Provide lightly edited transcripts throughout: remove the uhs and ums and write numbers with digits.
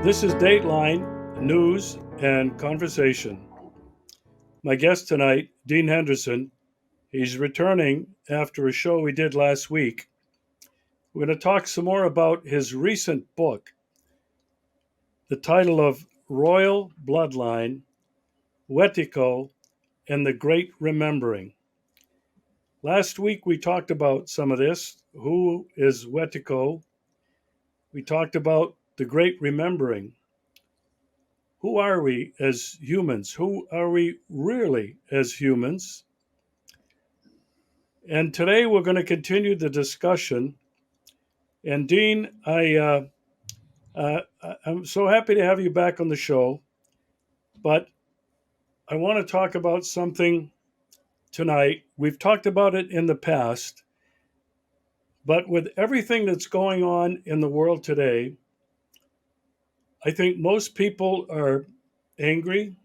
This is Dateline News and Conversation. My guest tonight, Dean Henderson, he's returning after a show we did last week. We're going to talk some more about his recent book, the title of Royal Bloodline, Wetiko, and the Great Remembering. Last week we talked about some of this. Who is Wetiko? We talked about the Great Remembering. Who are we as humans? Who are we really as humans? And today we're going to continue the discussion. And Dean, I'm so happy to have you back on the show, but I want to talk about something tonight. We've talked about it in the past, but with everything that's going on in the world today, I think most people are angry,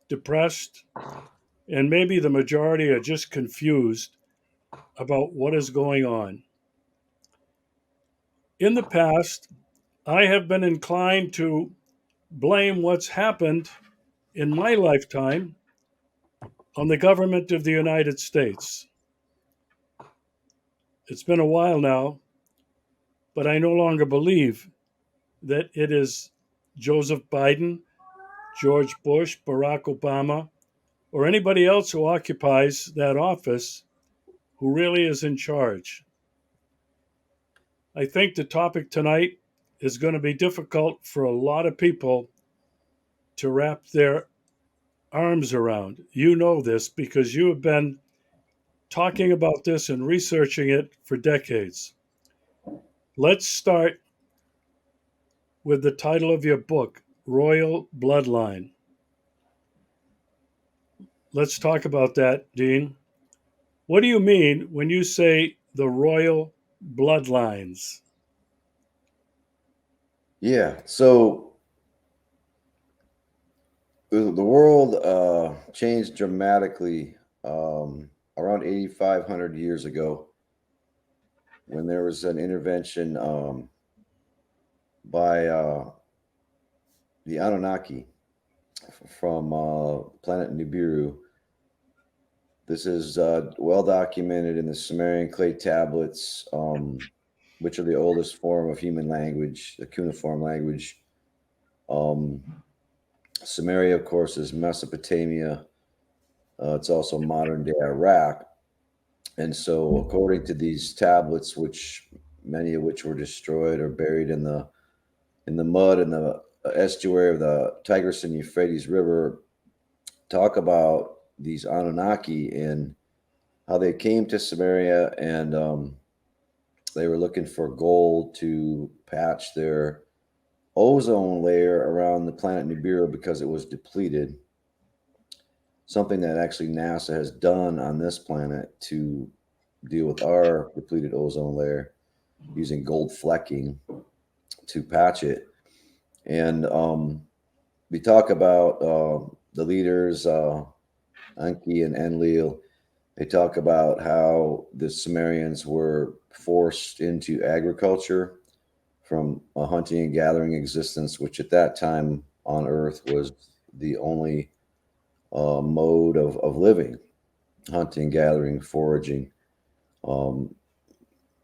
depressed, and maybe the majority are just confused about what is going on. In the past, I have been inclined to blame what's happened in my lifetime on the government of the United States. It's been a while now, but I no longer believe that it is Joseph Biden, George Bush, Barack Obama, or anybody else who occupies that office who really is in charge. I think the topic tonight is going to be difficult for a lot of people to wrap their arms around. You know this because you have been talking about this and researching it for decades. Let's start with the title of your book, Royal Bloodline. Let's talk about that, Dean. What do you mean when you say the royal bloodlines? Yeah, so the world changed dramatically around 8,500 years ago when there was an intervention by the Anunnaki from planet Nibiru. This is well documented in the Sumerian clay tablets, which are the oldest form of human language, the cuneiform language. Um, Sumeria, of course, is Mesopotamia. It's also modern day Iraq. And so, according to these tablets, which many of which were destroyed or buried in the mud in the estuary of the Tigris and Euphrates River, talk about these Anunnaki and how they came to Samaria and they were looking for gold to patch their ozone layer around the planet Nibiru because it was depleted. Something that actually NASA has done on this planet to deal with our depleted ozone layer using gold flecking to patch it. And we talk about the leaders, Anki and Enlil. They talk about how the Sumerians were forced into agriculture from a hunting and gathering existence, which at that time on Earth was the only mode of living, hunting, gathering, foraging, um,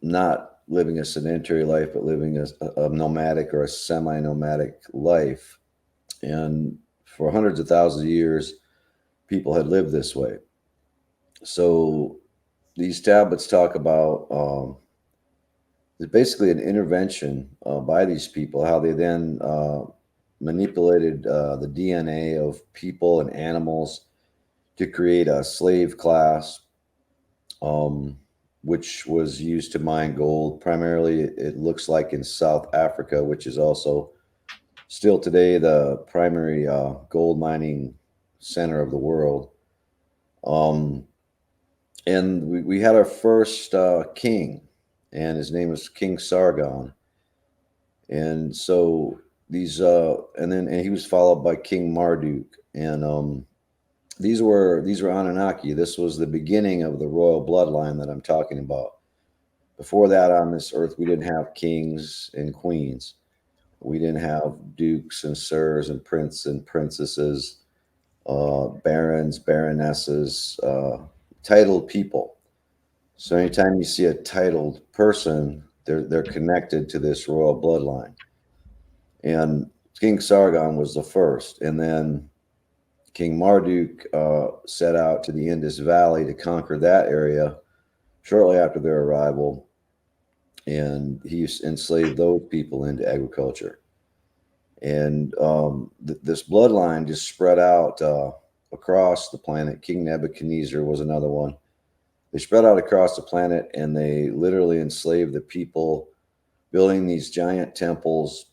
not living a sedentary life, but living a nomadic or a semi-nomadic life. And for hundreds of thousands of years, people had lived this way. So these tablets talk about it's basically an intervention by these people, how they then manipulated the DNA of people and animals to create a slave class, um, which was used to mine gold. Primarily, it looks like in South Africa, which is also still today the primary gold mining center of the world. Um, and we had our first king, and his name was King Sargon. And so and he was followed by King Marduk, and these were Anunnaki. This was the beginning of the royal bloodline that I'm talking about. Before that, on this earth, we didn't have kings and queens. We didn't have dukes and sirs and prince and princesses, barons, baronesses, titled people. So anytime you see a titled person, they're connected to this royal bloodline. And King Sargon was the first, and then King Marduk set out to the Indus Valley to conquer that area shortly after their arrival, and he enslaved those people into agriculture. And this bloodline just spread out across the planet. King Nebuchadnezzar was another one. They spread out across the planet, and they literally enslaved the people, building these giant temples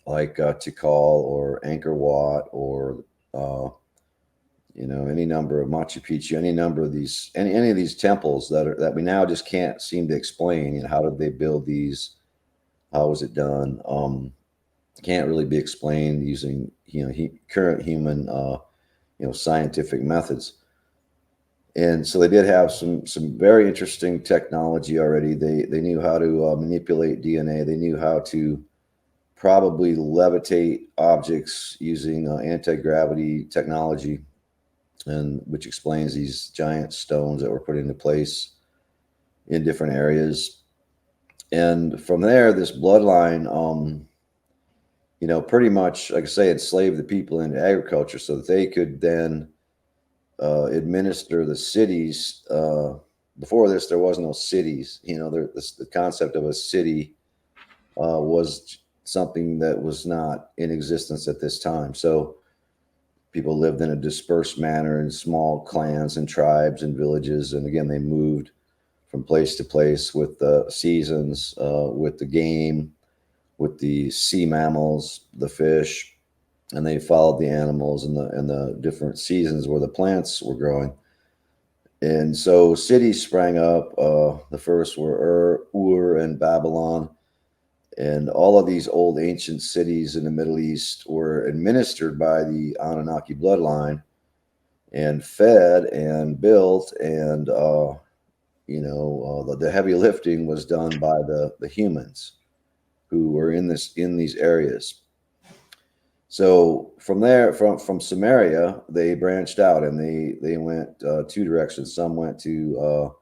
like Tikal or Angkor Wat or any number of Machu Picchu, any number of these, any of these temples that we now just can't seem to explain. How did they build these? How was it done? Can't really be explained using current human scientific methods. And so they did have some very interesting technology already. They knew how to manipulate DNA. They knew how to probably levitate objects using anti-gravity technology, and which explains these giant stones that were put into place in different areas. And from there, this bloodline, pretty much, like I say, enslaved the people into agriculture so that they could then administer the cities. Before this, there was no cities. The concept of a city was something that was not in existence at this time. So people lived in a dispersed manner in small clans and tribes and villages. And again, they moved from place to place with the seasons, with the game, with the sea mammals, the fish, and they followed the animals and the different seasons where the plants were growing. And so cities sprang up. The first were Ur and Babylon. And all of these old ancient cities in the Middle East were administered by the Anunnaki bloodline and fed and built. And, the heavy lifting was done by the humans who were in these areas. So from there, from Samaria, they branched out and they went two directions. Some went to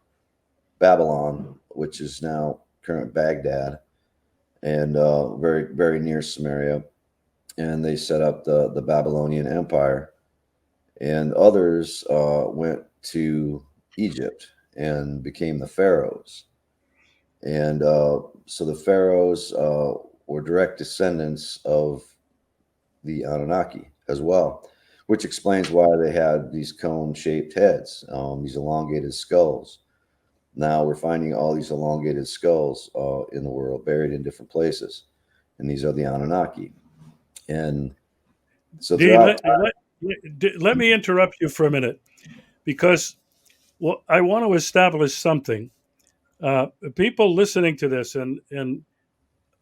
Babylon, which is now current Baghdad, and very very near Samaria, and they set up the Babylonian Empire. And others went to Egypt and became the pharaohs. And so the pharaohs were direct descendants of the Anunnaki as well, which explains why they had these cone-shaped heads, these elongated skulls. Now we're finding all these elongated skulls in the world, buried in different places, and these are the Anunnaki. And so Dean, throughout let me interrupt you for a minute because I want to establish something. People listening to this, and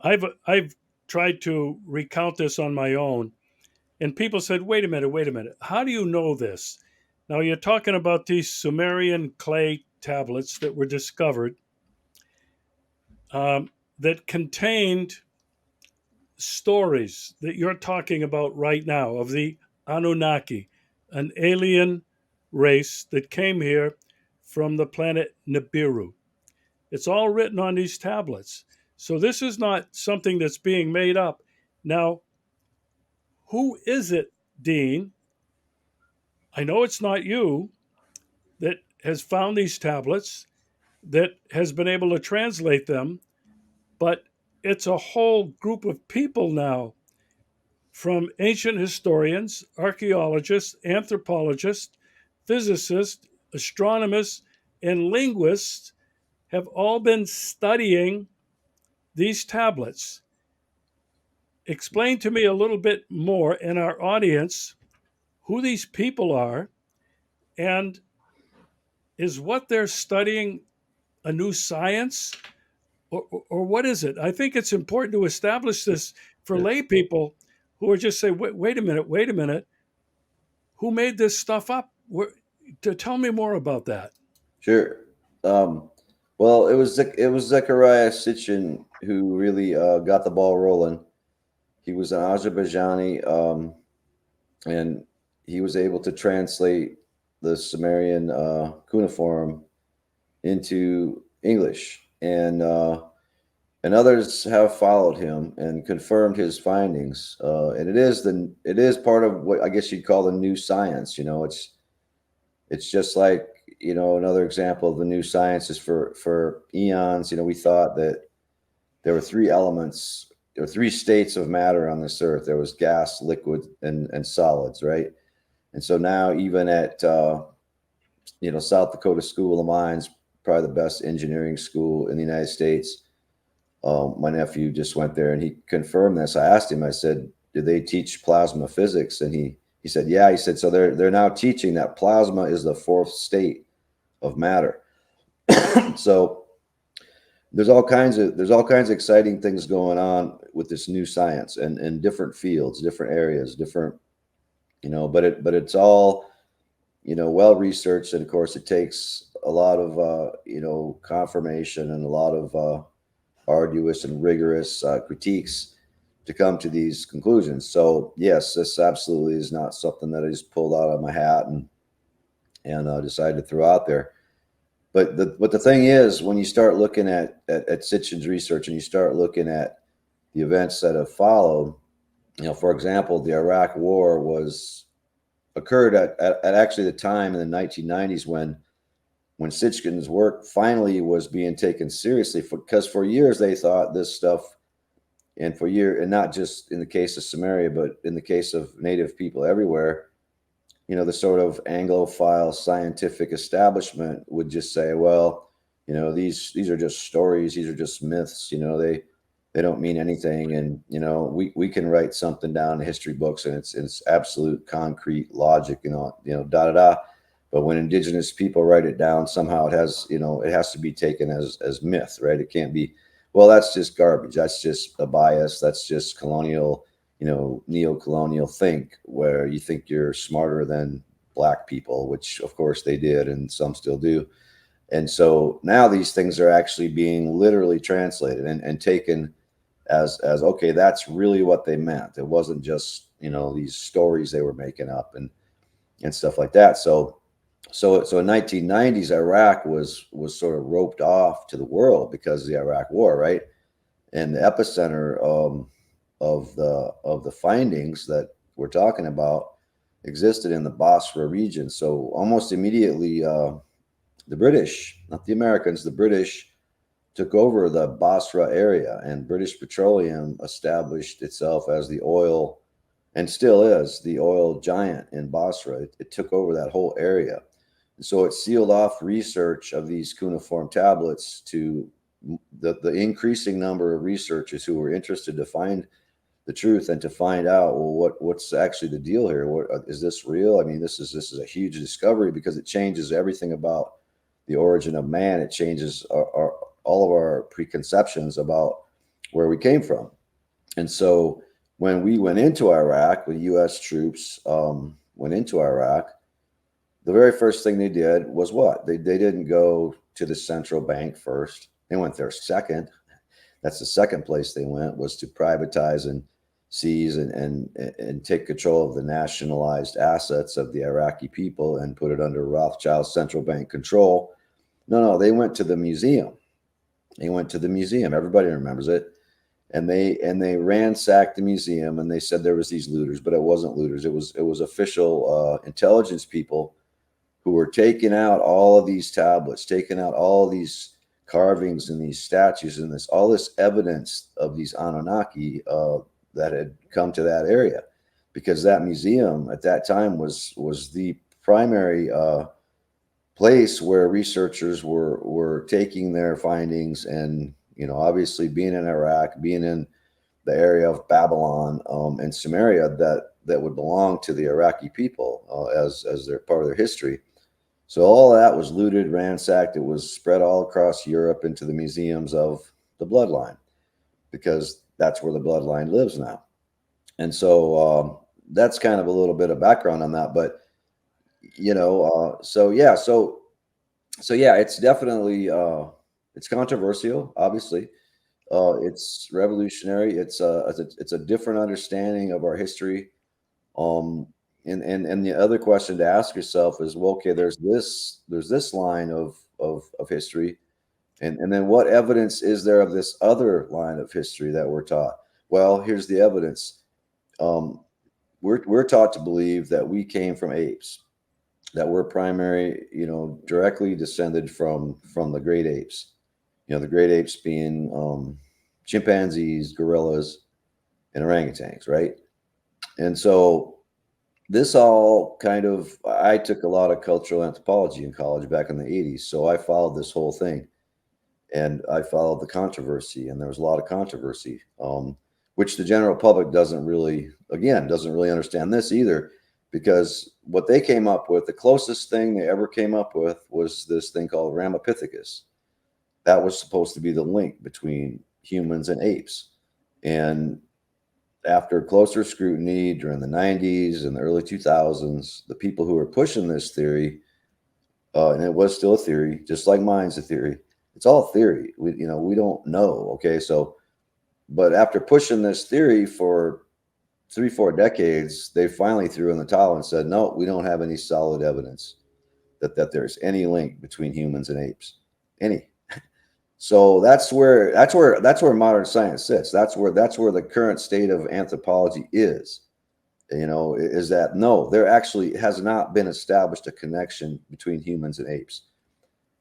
I've tried to recount this on my own, and people said, wait a minute, how do you know this? Now you're talking about these Sumerian clay tablets that were discovered that contained stories that you're talking about right now of the Anunnaki, an alien race that came here from the planet Nibiru. It's all written on these tablets. So this is not something that's being made up. Now, who is it, Dean? I know it's not you that has found these tablets, that has been able to translate them, but it's a whole group of people now, from ancient historians, archaeologists, anthropologists, physicists, astronomers, and linguists have all been studying these tablets. Explain to me a little bit more in our audience who these people are, and is what they're studying a new science, or what is it? I think it's important to establish this for sure, lay people who are just saying, wait a minute, who made this stuff up? To tell me more about that. sure. Um, well, it was Zechariah Sitchin who really got the ball rolling. He was an Azerbaijani, and he was able to translate the Sumerian cuneiform into English, and others have followed him and confirmed his findings. And it is part of what I guess you'd call the new science. It's just like, another example of the new science is for eons. We thought that there were three elements or three states of matter on this earth. There was gas, liquid, and solids, right? And so now, even at South Dakota School of Mines, probably the best engineering school in the United States. My nephew just went there and he confirmed this. I asked him, I said, "Do they teach plasma physics?" And he said, "Yeah." He said, "So they're now teaching that plasma is the fourth state of matter." So there's all kinds of exciting things going on with this new science and in different fields, different areas, different, but it's all, well researched. And of course it takes a lot of confirmation and a lot of arduous and rigorous critiques to come to these conclusions. So yes, this absolutely is not something that I just pulled out of my hat and decided to throw out there. But the thing is, when you start looking at Sitchin's research and you start looking at the events that have followed, for example, the Iraq War occurred at actually the time in the 1990s when Sitchin's work finally was being taken seriously, because for years they thought this stuff, and not just in the case of Samaria, but in the case of native people everywhere, the sort of Anglophile scientific establishment would just say, well, these are just stories, these are just myths, they don't mean anything, and we can write something down in history books and it's absolute concrete logic, da da da. But when indigenous people write it down, somehow it has to be taken as myth, right? It can't be, well, that's just garbage, that's just a bias, that's just colonial, neo-colonial think, where you think you're smarter than Black people, which of course they did and some still do. And so now these things are actually being literally translated and taken as okay, that's really what they meant. It wasn't just these stories they were making up and stuff like that. So in 1990s, Iraq was sort of roped off to the world because of the Iraq War, right? And the epicenter of the findings that we're talking about existed in the Basra region. So almost immediately, the British, not the Americans, the British took over the Basra area, and British Petroleum established itself as the oil, and still is the oil giant in Basra. It took over that whole area. And so it sealed off research of these cuneiform tablets to the increasing number of researchers who were interested to find the truth and to find out, well, what's actually the deal here? What is this real? I mean, this is a huge discovery because it changes everything about the origin of man. It changes all of our preconceptions about where we came from. And so when we went into Iraq, when U.S. troops went into Iraq, the very first thing they did was what? They didn't go to the central bank first. They went there second. That's the second place they went, was to privatize and seize and take control of the nationalized assets of the Iraqi people and put it under Rothschild's central bank control. No, they went to the museum. Everybody remembers it. And they ransacked the museum, and they said there was these looters, but it wasn't looters. It was official intelligence people who were taking out all of these tablets, taking out all of these carvings and these statues and all this evidence of these Anunnaki that had come to that area, because that museum at that time was the primary place where researchers were taking their findings. And obviously, being in Iraq, being in the area of Babylon and Samaria that would belong to the Iraqi people as their part of their history. So all that was looted, ransacked. It was spread all across Europe into the museums of the bloodline, because that's where the bloodline lives now. And so that's kind of a little bit of background on that. But so yeah, it's definitely it's controversial, obviously. It's revolutionary. It's a different understanding of our history. Um, and the other question to ask yourself is, well, okay, there's this line of history, and then what evidence is there of this other line of history that we're taught? Well, here's the evidence. Um, we're taught to believe that we came from apes, that we're primary, directly descended from the great apes. The great apes being chimpanzees, gorillas, and orangutans, right? And so this all kind of, I took a lot of cultural anthropology in college back in the 80s. So I followed this whole thing, and I followed the controversy, and there was a lot of controversy, which the general public doesn't really understand this either, because what they came up with, the closest thing they ever came up with was this thing called Ramapithecus. That was supposed to be the link between humans and apes. And after closer scrutiny during the 90s and the early 2000s, the people who were pushing this theory, and it was still a theory, just like mine's a theory. It's all theory. We don't know. Okay, so, but after pushing this theory for 3-4 decades, they finally threw in the towel and said, no, we don't have any solid evidence that there's any link between humans and apes. Any. So that's where modern science sits. That's where the current state of anthropology is. Is that no, there actually has not been established a connection between humans and apes.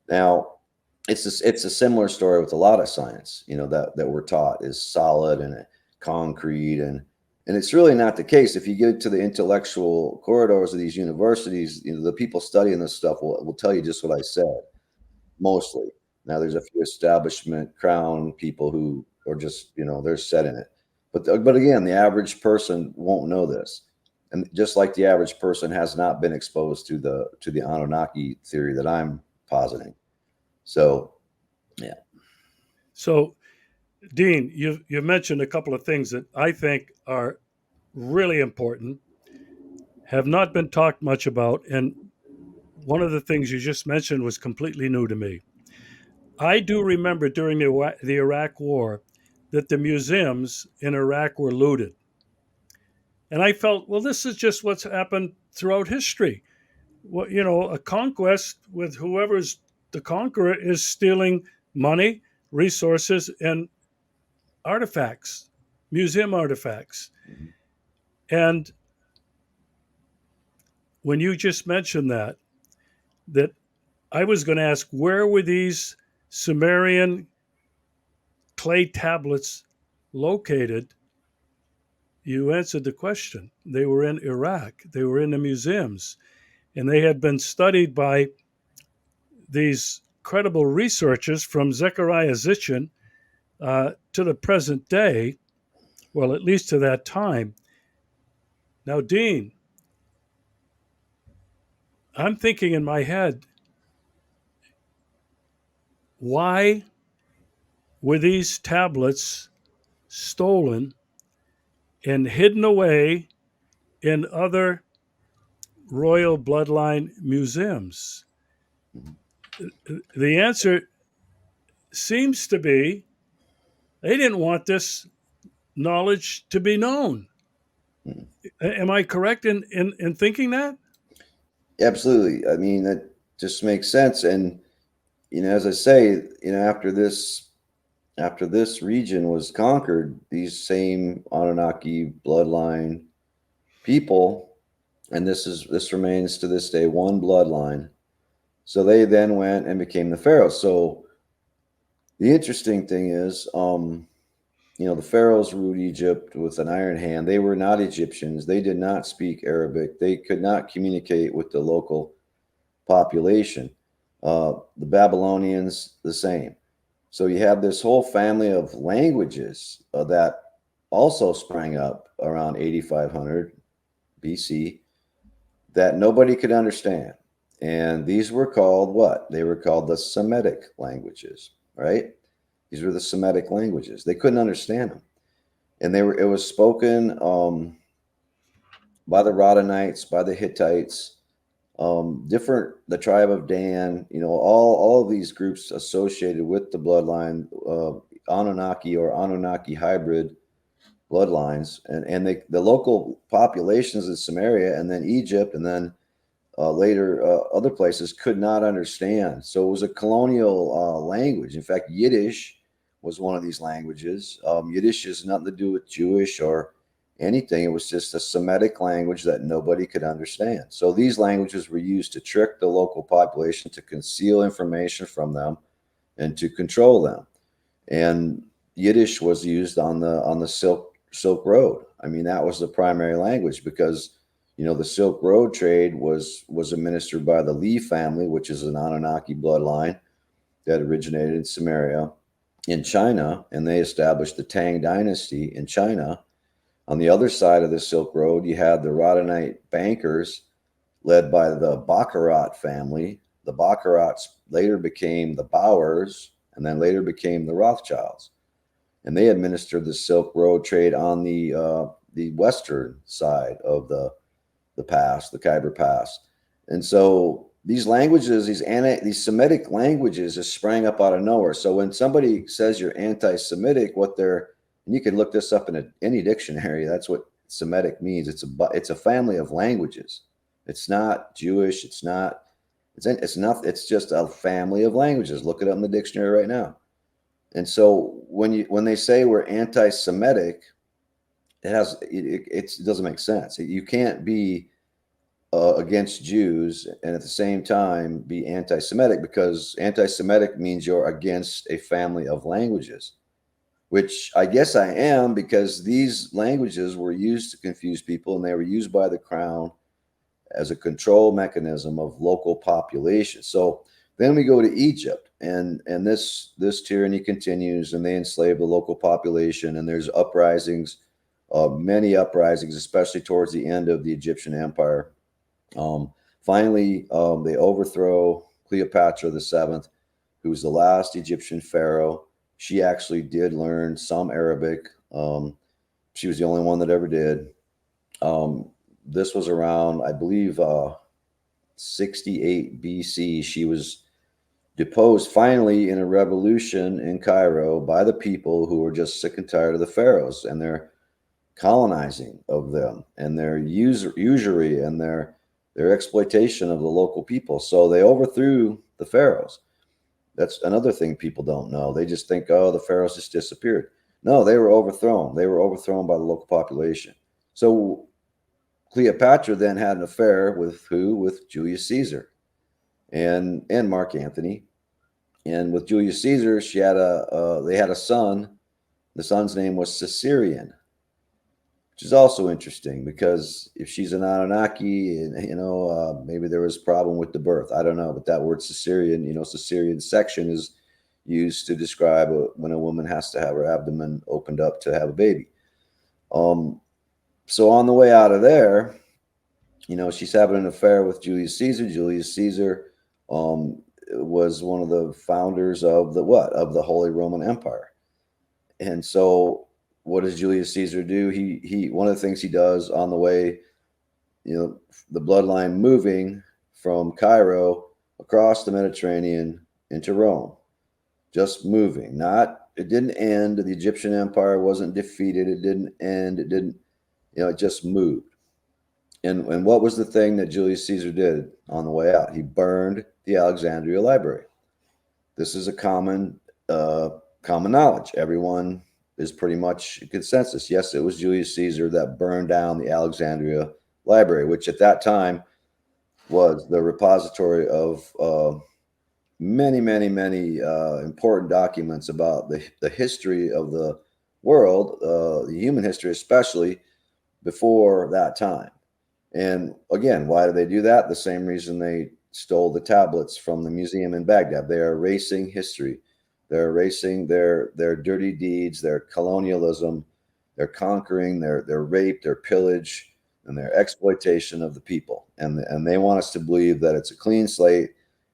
Now, it's a similar story with a lot of science, that we're taught is solid and concrete, and it's really not the case. If you get to the intellectual corridors of these universities, the people studying this stuff will tell you just what I said, mostly. Now, there's a few establishment crown people who are just, they're set in it. But again, the average person won't know this. And just like the average person has not been exposed to the Anunnaki theory that I'm positing. So, yeah. So, Dean, you've mentioned a couple of things that I think are really important, have not been talked much about, and one of the things you just mentioned was completely new to me. I do remember during the Iraq War that the museums in Iraq were looted. And I felt, well, this is just what's happened throughout history. Well, a conquest with whoever's the conqueror is stealing money, resources, and artifacts, museum artifacts. Mhm. And when you just mentioned that I was going to ask, where were these Sumerian clay tablets located? You answered the question. They were in Iraq. They were in the museums, and they had been studied by these credible researchers from Zechariah Sitchin to the present day, well, at least to that time. Now, Dean, I'm thinking in my head, why were these tablets stolen and hidden away in other royal bloodline museums? Mhm. The answer seems to be they didn't want this knowledge to be known. Mhm. Am I correct in thinking that? Absolutely. I mean, that just makes sense. And, as I say, after this region was conquered, these same Anunnaki bloodline people, and this remains to this day one bloodline. So they then went and became the pharaohs. So the interesting thing is, the pharaohs ruled Egypt with an iron hand. They were not Egyptians. They did not speak Arabic. They could not communicate with the local population. The Babylonians, the same. So you have this whole family of languages that also sprang up around 8500 BC that nobody could understand. And these were called what? They were called the Semitic languages, right? These were the Semitic languages. They couldn't understand them. And it was spoken by the Rodanites, by the Hittites, the tribe of Dan, all of these groups associated with the bloodline, Anunnaki or Anunnaki hybrid bloodlines, and the local populations in Samaria and then Egypt and then later other places could not understand. So it was a colonial language. In fact, Yiddish was one of these languages. Yiddish has nothing to do with Jewish or anything. It was just a Semitic language that nobody could understand. So these languages were used to trick the local population, to conceal information from them, and to control them. And Yiddish was used on the Silk Road. I mean, that was the primary language because the Silk Road trade was administered by the Li family, which is an Anunnaki bloodline that originated in Samaria in China, and they established the Tang dynasty in China. On the other side of the Silk Road, you had the Rhodonite bankers led by the Baccarat family. The Baccarats later became the Bowers and then later became the Rothschilds. And they administered the Silk Road trade on the western side of the pass, the Khyber Pass. And so these languages, these Semitic languages just sprang up out of nowhere. So when somebody says you're anti-Semitic, and you can look this up in any dictionary, that's what Semitic means. It's a family of languages. It's not Jewish. It's just a family of languages. Look it up in the dictionary right now. And so when they say we're anti-Semitic, it doesn't make sense. You can't be against Jews and at the same time be anti-Semitic, because anti-Semitic means you're against a family of languages, which I guess I am, because these languages were used to confuse people, and they were used by the crown as a control mechanism of local population. So then we go to Egypt, and this tyranny continues, and they enslave the local population, and there's uprisings, many uprisings, especially towards the end of the Egyptian Empire. Finally, they overthrow Cleopatra the VII, who's the last Egyptian pharaoh. She actually did learn some Arabic. She was the only one that ever did. This was around, I believe, 68 BC. She was deposed finally in a revolution in Cairo by the people who were just sick and tired of the pharaohs and their colonizing of them and their usury and their exploitation of the local people. So they overthrew the pharaohs. That's another thing people don't know. They just think, oh, the pharaohs just disappeared. No, they were overthrown. They were overthrown by the local population. So Cleopatra then had an affair with who? With Julius Caesar and Mark Antony. And with Julius Caesar, they had a son. The son's name was Caesarion, which is also interesting, because if she's an Anunnaki, and maybe there was a problem with the birth. I don't know, but that word Caesarian, Caesarian section is used to describe when a woman has to have her abdomen opened up to have a baby. So on the way out of there, she's having an affair with Julius Caesar. Julius Caesar was one of the founders of the Holy Roman Empire. And so what does Julius Caesar do? He one of the things he does on the way, the bloodline moving from Cairo across the Mediterranean into Rome, just moving. It didn't end. The Egyptian Empire wasn't defeated. It didn't end. It just moved. And what was the thing that Julius Caesar did on the way out? He burned the Alexandria Library. This is a common knowledge. Everyone is pretty much consensus. Yes, it was Julius Caesar that burned down the Alexandria Library, which at that time was the repository of many, many, many important documents about the history of the world, the human history especially, before that time. And again, why do they do that? The same reason they stole the tablets from the museum in Baghdad. They are erasing history. They're erasing their dirty deeds, their colonialism, their conquering, their rape, their pillage, and their exploitation of the people. And they want us to believe that it's a clean slate,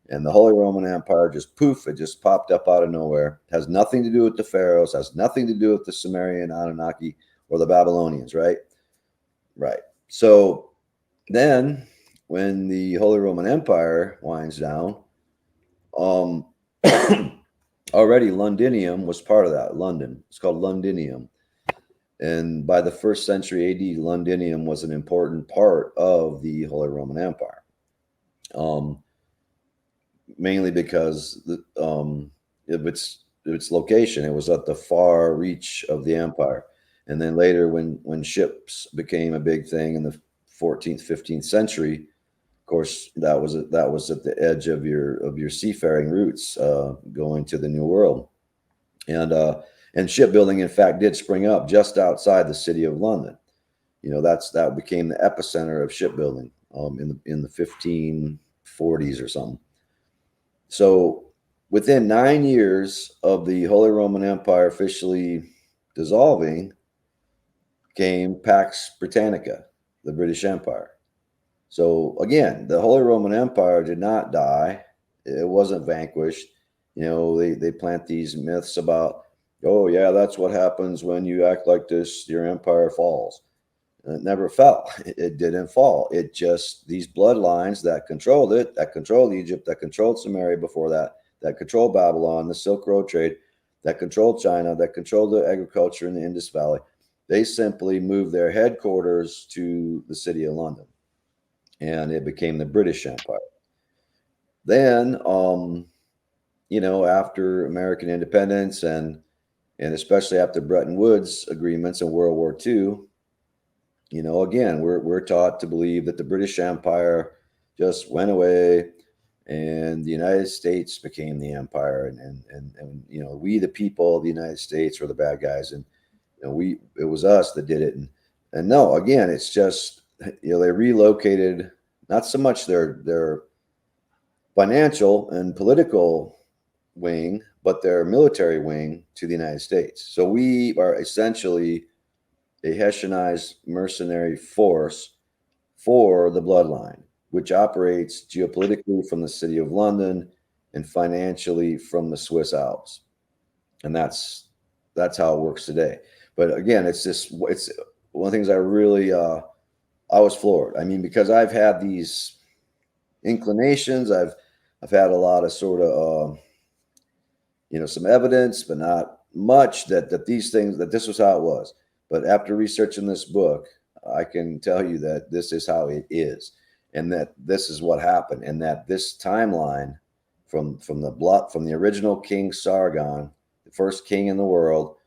and the Holy Roman Empire just poof, it just popped up out of nowhere. It has nothing to do with the pharaohs, has nothing to do with the Sumerian Anunnaki or the Babylonians, right? Right. So then when the Holy Roman Empire winds down, already Londinium was part of that. London. It's called Londinium. And by the first century AD, Londinium was an important part of the Holy Roman Empire. Mainly because of its location. It was at the far reach of the empire. And then later, when ships became a big thing in the 14th, 15th century, of course, that was at the edge of your seafaring routes going to the New World, and and shipbuilding, in fact, did spring up just outside the city of London. That became the epicenter of shipbuilding in the 1540s or something. So within 9 years of the Holy Roman Empire officially dissolving came Pax Britannica, the British Empire. So again, the Holy Roman Empire did not die. It wasn't vanquished. They plant these myths about, oh yeah, that's what happens when you act like this, your empire falls. And it never fell. It didn't fall. It just, these bloodlines that controlled it, that controlled Egypt, that controlled Samaria before that controlled Babylon, the Silk Road trade, that controlled China, that controlled the agriculture in the Indus Valley, they simply moved their headquarters to the city of London, and it became the British Empire. Then, after American independence and especially after Bretton Woods agreements in World War II, again, we're taught to believe that the British Empire just went away and the United States became the empire, and we, the people of the United States, were the bad guys, and it was us that did it. And no, again, it's just, they relocated not so much their financial and political wing, but their military wing to the United States. So we are essentially a Hessianized mercenary force for the bloodline, which operates geopolitically from the city of London and financially from the Swiss Alps. And that's how it works today. But again, it's one of the things I really I was floored. I mean, because I've had these inclinations, I've had a lot of sort of some evidence, but not much that these things, that this was how it was. But after researching this book, I can tell you that this is how it is, and that this is what happened, and that this timeline from the original King Sargon, the first king in the world,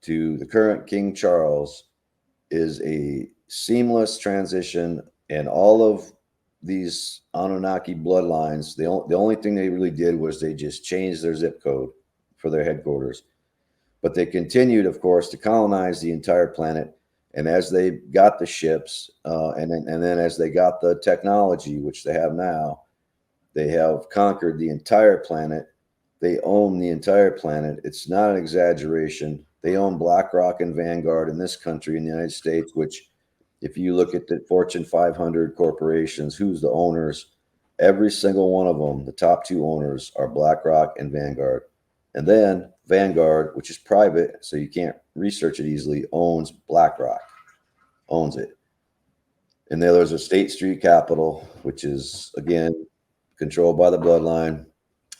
to the current King Charles, is a seamless transition, and all of these Anunnaki bloodlines, the only thing they really did was they just changed their zip code for their headquarters. But they continued, of course, to colonize the entire planet. And as they got the ships, and then as they got the technology, which they have now, they have conquered the entire planet. They own the entire planet. It's not an exaggeration. They own BlackRock and Vanguard in this country, in the United States, which, if you look at the Fortune 500 corporations, who's the owners, every single one of them, the top two owners, are BlackRock and Vanguard. And then Vanguard, which is private, so you can't research it easily, owns BlackRock, owns it. And then there's a State Street Capital, which is, again, controlled by the bloodline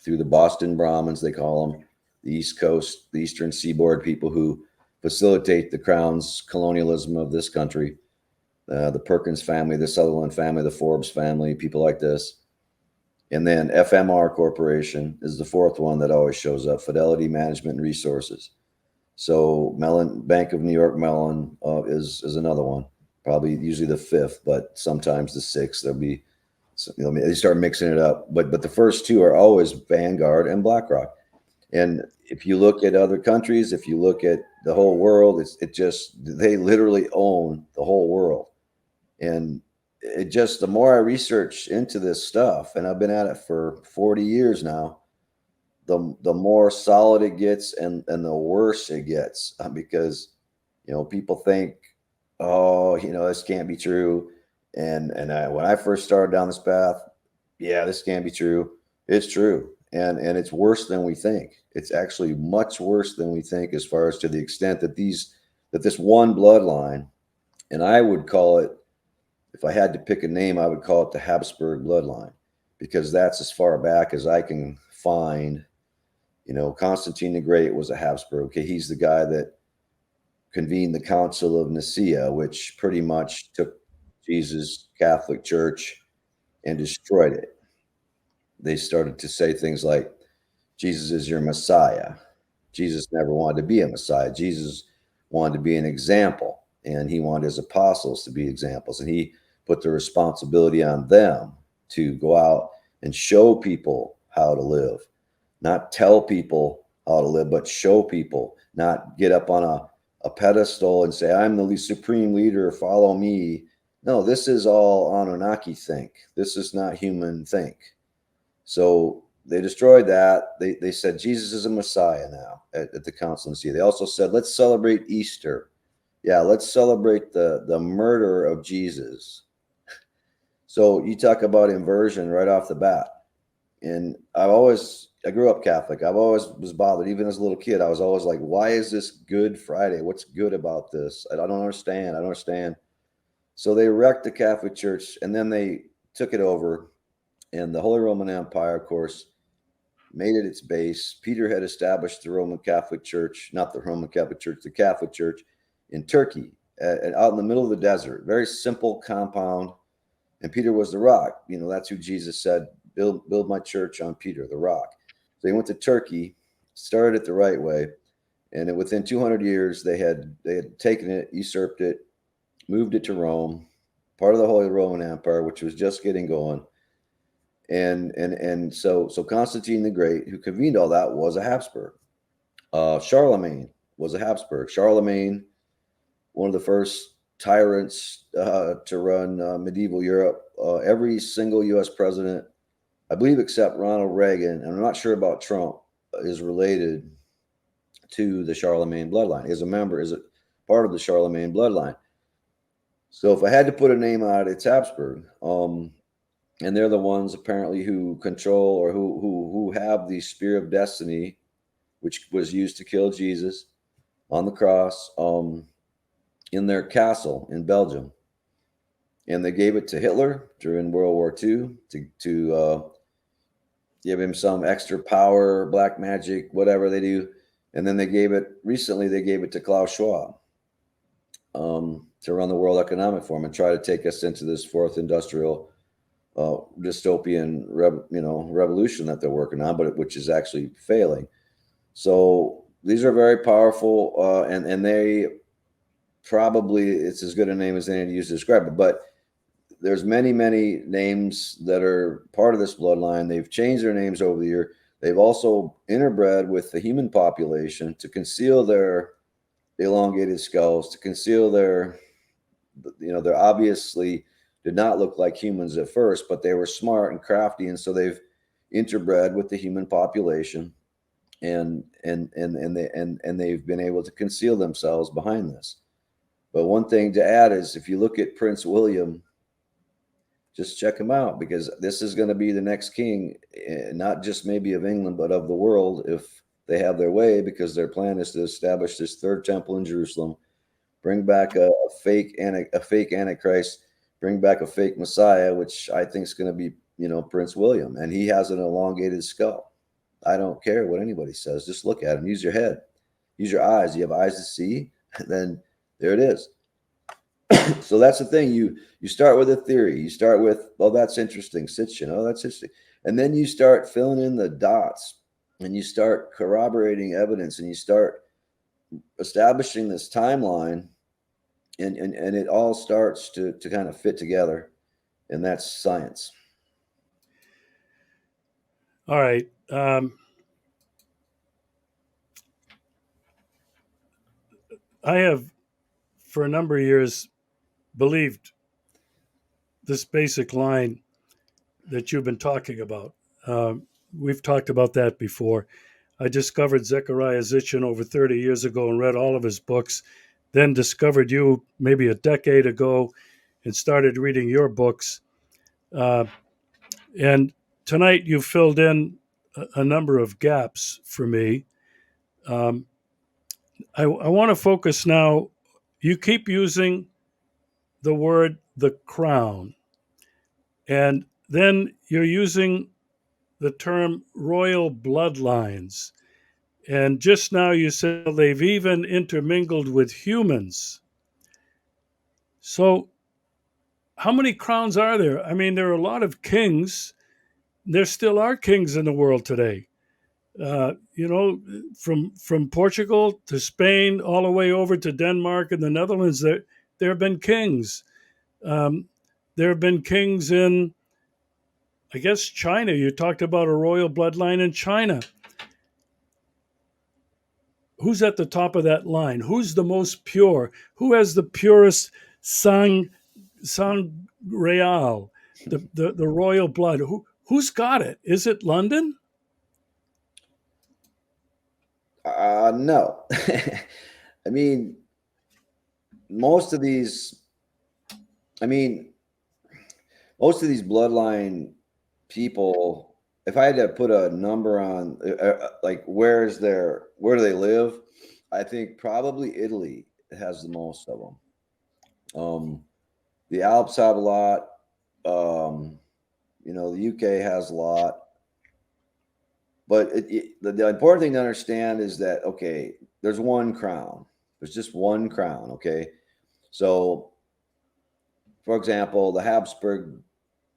through the Boston Brahmins, they call them, the East Coast, the Eastern Seaboard people who facilitate the Crown's colonialism of this country. The Perkins family, the Sutherland family, the Forbes family, people like this. And then FMR Corporation is the fourth one that always shows up, Fidelity Management and Resources. So Mellon, Bank of New York Mellon is another one, probably usually the fifth, but sometimes the sixth. There'll be, they start mixing it up. But the first two are always Vanguard and BlackRock. And if you look at other countries, if you look at the whole world, they literally own the whole world. And it just, the more I research into this stuff, and I've been at it for 40 years now, the more solid it gets, and the worse it gets, because people think, oh, this can't be true. And when I first started down this path, yeah, this can't be true. It's true. And it's worse than we think. It's actually much worse than we think, as far as to the extent that this one bloodline, and I would call it, if I had to pick a name, I would call it the Habsburg bloodline, because that's as far back as I can find Constantine the Great was a Habsburg. Okay, he's the guy that convened the Council of Nicaea, which pretty much took Jesus' Catholic Church and destroyed it. They started to say things like, Jesus is your Messiah. Jesus never wanted to be a Messiah. Jesus wanted to be an example, and he wanted his apostles to be examples. And he put the responsibility on them to go out and show people how to live, not tell people how to live, but show people, not get up on a pedestal and say, I'm the supreme leader, follow me. No, this is all Anunnaki think. This is not human think. So they destroyed that. They said Jesus is a Messiah now at the Council of Nicaea. They also said, let's celebrate Easter. Yeah, let's celebrate the murder of Jesus. So you talk about inversion right off the bat. And I grew up Catholic. I've always was bothered, even as a little kid. I was always like, why is this Good Friday? What's good about this? I don't understand. I don't understand. So they wrecked the Catholic Church, and then they took it over. And the Holy Roman Empire, of course, made it its base. Peter had established the Roman Catholic Church, not the Roman Catholic Church, the Catholic Church in Turkey, out in the middle of the desert. Very simple compound. And Peter was the rock. That's who Jesus said, build my church on Peter, the rock. So they went to Turkey, started it the right way. And within 200 years, they had taken it, usurped it, moved it to Rome, part of the Holy Roman Empire, which was just getting going. And so Constantine the Great, who convened all that, was a Habsburg. Charlemagne was a Habsburg. Charlemagne, one of the first tyrants to run medieval Europe. Every single U.S. president, I believe, except Ronald Reagan, and I'm not sure about Trump, is related to the Charlemagne bloodline. Is a part of the Charlemagne bloodline. So if I had to put a name on it, it's Habsburg. And they're the ones apparently who control or who have the spear of destiny, which was used to kill Jesus on the cross, in their castle in Belgium. And they gave it to Hitler during World War II to give him some extra power, black magic, whatever they do. And then they gave it to Klaus Schwab to run the World Economic Forum and try to take us into this fourth industrial dystopian revolution that they're working on, but which is actually failing. So these are very powerful, and they probably, it's as good a name as any to use to describe it, but there's many names that are part of this bloodline. They've changed their names over the year. They've also interbred with the human population to conceal their elongated skulls, to conceal they're obviously did not look like humans at first, but they were smart and crafty, and so they've interbred with the human population, and they've been able to conceal themselves behind this. But one thing to add is, if you look at Prince William, just check him out, because this is going to be the next king, not just maybe of England, but of the world, if they have their way, because their plan is to establish this third temple in Jerusalem, bring back a fake Antichrist, bring back a fake Messiah, which I think is going to be, Prince William. And he has an elongated skull. I don't care what anybody says. Just look at him. Use your head. Use your eyes. You have eyes to see. Then there it is. So that's the thing. You start with a theory. You start with, well, that's interesting. Sitchin. Oh, that's interesting. And then you start filling in the dots, and you start corroborating evidence, and you start establishing this timeline, and it all starts to kind of fit together, and that's science. All right. I have, for a number of years, believed this basic line that you've been talking about. We've talked about that before. I discovered Zecharia Sitchin over 30 years ago and read all of his books, then discovered you maybe a decade ago and started reading your books. And tonight you filled in a number of gaps for me. I want to focus now. You keep using the word the crown, and then you're using the term royal bloodlines. And just now you said they've even intermingled with humans. So, how many crowns are there? I mean, there are a lot of kings. There still are kings in the world today. You know, from Portugal to Spain, all the way over to Denmark and the Netherlands, there have been kings. Um, there have been kings in, I guess, China. You talked about a royal bloodline in China. Who's at the top of that line? Who's the most pure? Who has the purest sang real, the royal blood? Who's got it? Is it London? No. I mean, most of these, I mean, most of these bloodline people, if I had to put a number on, like, where do they live? I think probably Italy has the most of them. The Alps have a lot. The UK has a lot. But the important thing to understand is that, okay, there's one crown. There's just one crown, okay? So, for example, the Habsburg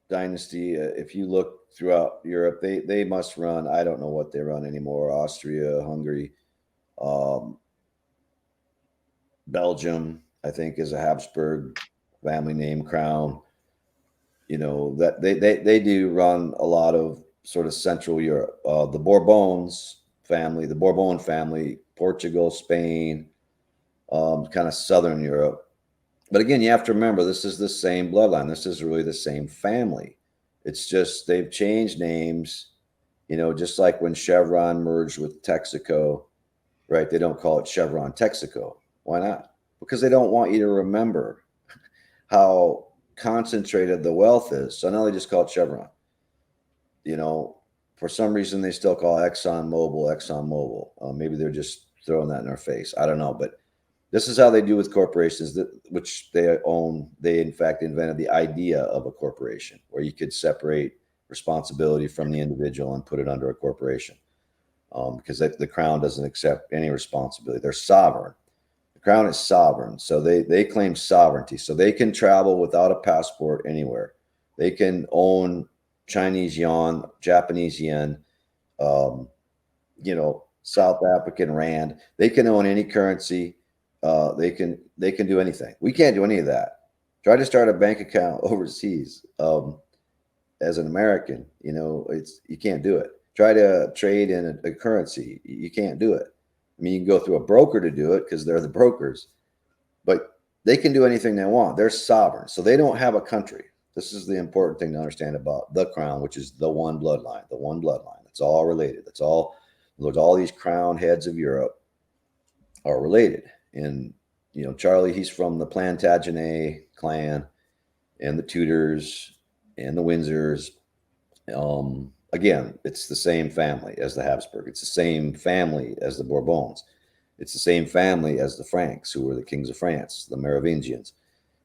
dynasty, if you look throughout Europe, they must run, I don't know what they run anymore, Austria, Hungary, um, Belgium, I think, is a Habsburg family name crown. That they do run a lot of sort of Central Europe. The Bourbon family, Portugal, Spain, kind of Southern Europe. But again, you have to remember, this is the same bloodline. This is really the same family. It's just they've changed names, just like when Chevron merged with Texaco, right? They don't call it Chevron Texaco. Why not? Because they don't want you to remember how concentrated the wealth is. So now they just call it Chevron. For some reason, they still call ExxonMobil. Maybe they're just throwing that in our face. I don't know. But this is how they do with corporations, which they own. They, in fact, invented the idea of a corporation where you could separate responsibility from the individual and put it under a corporation, because the crown doesn't accept any responsibility. They're sovereign. The crown is sovereign. So they claim sovereignty. So they can travel without a passport anywhere. They can own Chinese yuan, Japanese yen, South African rand. They can own any currency. They can do anything. We can't do any of that. Try to start a bank account overseas as an American. You can't do it. Try to trade in a currency. You can't do it. I mean, you can go through a broker to do it because they're the brokers, but they can do anything they want. They're sovereign, so they don't have a country. This is the important thing to understand about the crown, which is the one bloodline. The one bloodline. It's all related. That's all. All these crown heads of Europe are related. And Charlie, he's from the Plantagenet clan, and the Tudors, and the Windsors. Again, it's the same family as the Habsburg. It's the same family as the Bourbons. It's the same family as the Franks, who were the kings of France, the Merovingians.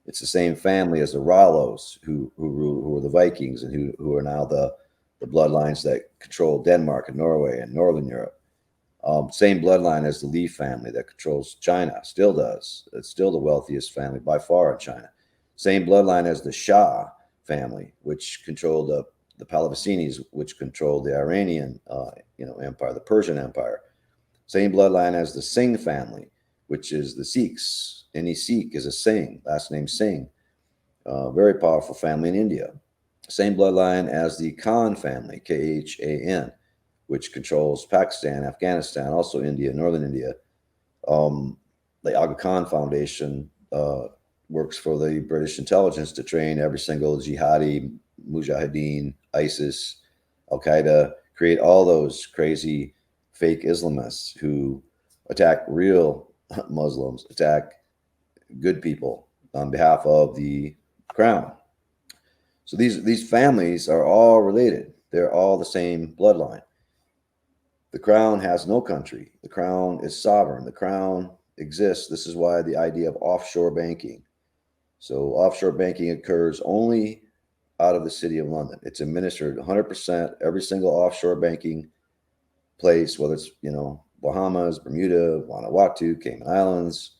It's the same family as the Rollos, who were the Vikings, and who are now the bloodlines that control Denmark and Norway and Northern Europe. Same bloodline as the Li family that controls China, still does. It's still the wealthiest family by far in China. Same bloodline as the Shah family, which controlled the Palavicinis, which controlled the Iranian empire, the Persian Empire. Same bloodline as the Singh family, which is the Sikhs. Any Sikh is a Singh, last name Singh. Very powerful family in India. Same bloodline as the Khan family, Khan, which controls Pakistan, Afghanistan, also India, Northern India. The Aga Khan Foundation works for the British intelligence to train every single jihadi, mujahideen, ISIS, Al-Qaeda, create all those crazy fake Islamists who attack real Muslims, attack good people on behalf of the crown. So these families are all related. They're all the same bloodline. The crown has no country. The crown is sovereign. The crown exists. This is why the idea of offshore banking. So offshore banking occurs only out of the city of London. It's administered 100%, every single offshore banking place, whether it's, Bahamas, Bermuda, Vanuatu, Cayman Islands,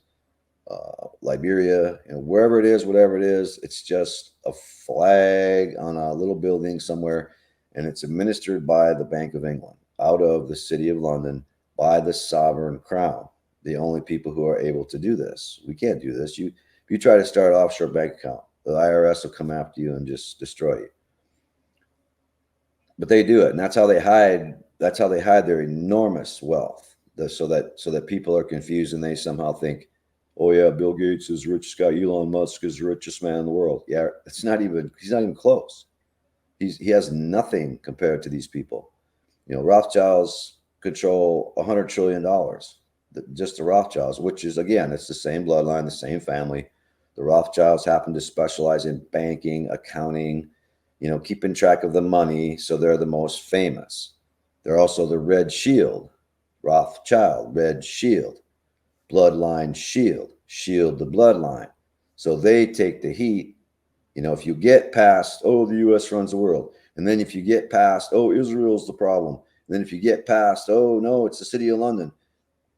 Liberia, wherever it is, whatever it is, it's just a flag on a little building somewhere, and it's administered by the Bank of England out of the City of London by the sovereign crown. The only people who are able to do this. We can't do this. If you try to start an offshore bank account, the IRS will come after you and just destroy you. But they do it, and that's how they hide. That's how they hide their enormous wealth, so that people are confused and they somehow think, oh yeah, Bill Gates is the richest guy. Elon Musk is the richest man in the world. Yeah, he's not even close. He has nothing compared to these people. Rothschilds control $100 trillion, just the Rothschilds, which is, again, it's the same bloodline, the same family. The Rothschilds happen to specialize in banking, accounting, keeping track of the money. So they're the most famous. They're also the Red Shield, Rothschild, Red Shield. Bloodline shield the bloodline. So they take the heat. If you get past, oh, the U.S. runs the world. And then if you get past, oh, Israel's the problem. And then if you get past, oh, no, it's the City of London,